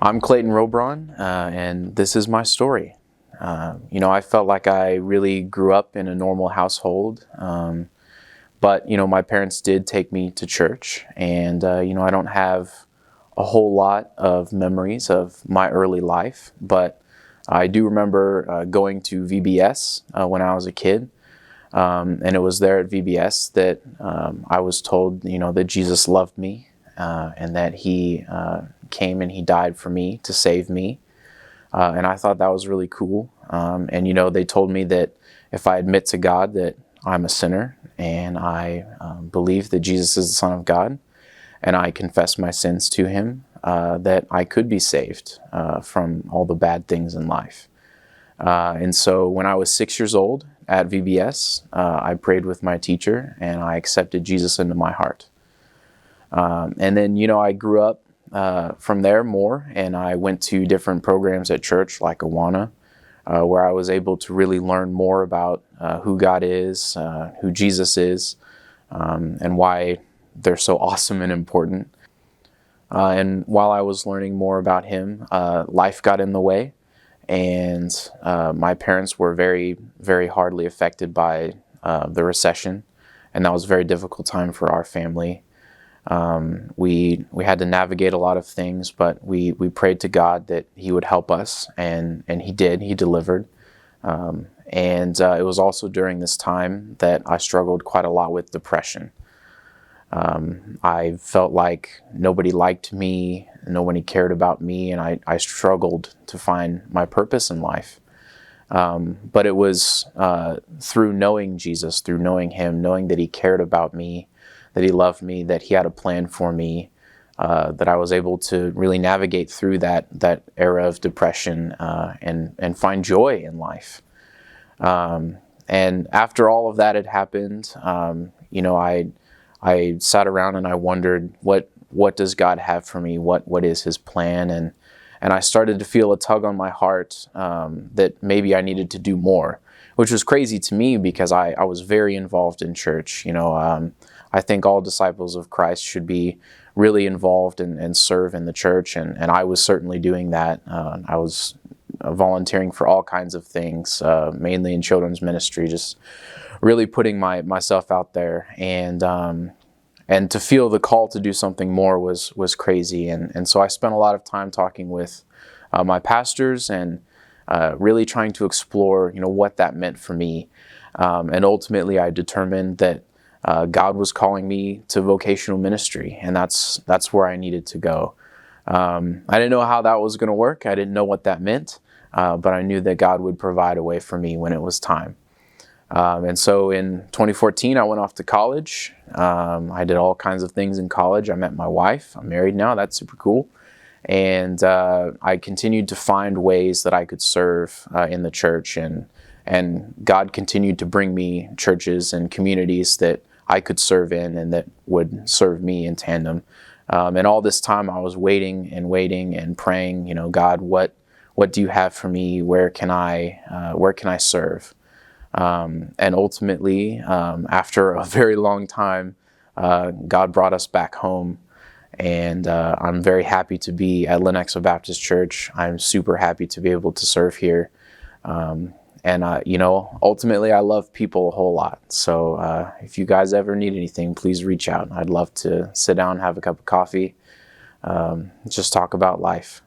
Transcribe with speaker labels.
Speaker 1: I'm Clayton Robrahn, and this is my story. I felt like I really grew up in a normal household, but my parents did take me to church, and I don't have a whole lot of memories of my early life, but I do remember going to VBS when I was a kid, and it was there at VBS that I was told, that Jesus loved me, and that He came and He died for me to save me. And I thought that was really cool. And they told me that if I admit to God that I'm a sinner and I believe that Jesus is the Son of God and I confess my sins to Him, that I could be saved from all the bad things in life. And so when I was 6 years old at VBS, I prayed with my teacher and I accepted Jesus into my heart. And then, I grew up from there more, and I went to different programs at church like Awana, where I was able to really learn more about who God is, who Jesus is, and why they're so awesome and important. And while I was learning more about Him, life got in the way, and my parents were very, very hardly affected by the recession, and that was a very difficult time for our family. We had to navigate a lot of things, but we prayed to God that He would help us, and He did. He delivered. And it was also during this time that I struggled quite a lot with depression. I felt like nobody liked me, nobody cared about me, and I struggled to find my purpose in life. But it was through knowing Jesus, through knowing Him, knowing that He cared about me, that He loved me, that He had a plan for me, that I was able to really navigate through that era of depression and find joy in life. And after all of that had happened, I sat around and I wondered, what does God have for me? What is His plan? And I started to feel a tug on my heart that maybe I needed to do more, which was crazy to me because I was very involved in church. I think all disciples of Christ should be really involved and serve in the church, and I was certainly doing that. I was volunteering for all kinds of things, mainly in children's ministry, just really putting myself out there, and to feel the call to do something more was crazy, and so I spent a lot of time talking with my pastors and really trying to explore what that meant for me, and ultimately I determined that God was calling me to vocational ministry, and that's where I needed to go. I didn't know how that was going to work. I didn't know what that meant, but I knew that God would provide a way for me when it was time. And so in 2014, I went off to college. I did all kinds of things in college. I met my wife. I'm married now. That's super cool. And I continued to find ways that I could serve in the church, and God continued to bring me churches and communities that I could serve in and that would serve me in tandem. And all this time I was waiting and praying, God, what do you have for me? Where can I serve? And ultimately, after a very long time, God brought us back home. And I'm very happy to be at Lenexa Baptist Church. I'm super happy to be able to serve here. And ultimately, I love people a whole lot. So if you guys ever need anything, please reach out. I'd love to sit down, have a cup of coffee, just talk about life.